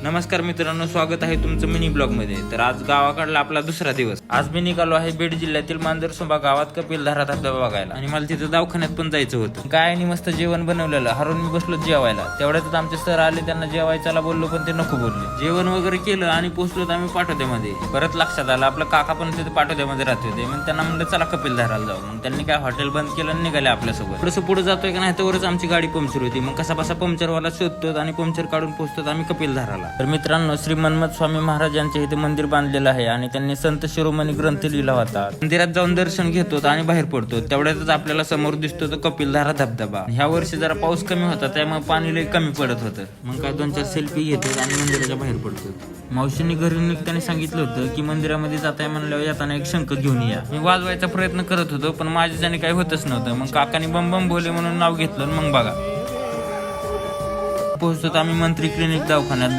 नमस्कार मित्रांनो, स्वागत आहे तुमचं मिनी ब्लॉग मध्ये। तर आज गावाकडला आपला दुसरा दिवस। आज मी निघालो आहे बीड जिल्ह्यातील मांजरसुंबा गावात कपिलधारा धबधबा बघायला आणि मला तिथं दवाखान्यात पण जायचं होतं। गायाने मस्त जेवण बनवलेलं, हरून मी बसलो जेवायला। तेवढ्यातच आमचे सर आले, त्यांना जेवायला बोललो पण ते नको बोलले। जेवण वगैरे केलं आणि पोहोचलो आम्ही पाठोद्यामध्ये। परत लक्षात आलं आपलं काका पण तिथे पाठोद्यामध्ये राहत होते, मग त्यांना म्हणलं चला कपिलधाराला जाऊ। मग त्यांनी काय हॉटेल बंद केलं आणि निघाले आपल्यासोबत। थोडंसं पुढे जातोय का नाही तेवढंच आमची गाडी पंक्चर होती। मग कसा बसा पंक्चरवाला शोधतो आणि पंक्चर काढून पोहोचतो आम्ही कपिलधाराला। तर मित्रांनो, श्री मन्मथ स्वामी महाराज यांच्या इथे मंदिर बांधलेलं आहे आणि त्यांनी संत शिरोमणी ग्रंथ लिहिला होता। मंदिरात जाऊन दर्शन घेतो आणि बाहेर पडतो, तेवढ्यातच आपल्याला समोर दिसतो तो कपिलधारा धबधबा। ह्या वर्षी जरा पाऊस कमी होता, त्यामुळे पाणी लई कमी पडत होतं। मग काय 2-4 सेल्फी घेतो आणि मंदिराच्या बाहेर पडतो। मावशींनी घरी निघताना सांगितलं होतं की मंदिरामध्ये जाताय म्हणल्यावर येताना एक शंख घेऊन या। मी वाजवायचा प्रयत्न करत होतो, पण माझ्याने काही होतच नव्हतं। मग काकानी बम बम बोले म्हणून नाव घेतलं। मग बघा पोहोचतो आम्ही मंत्री क्लिनिक दवाखान्यात।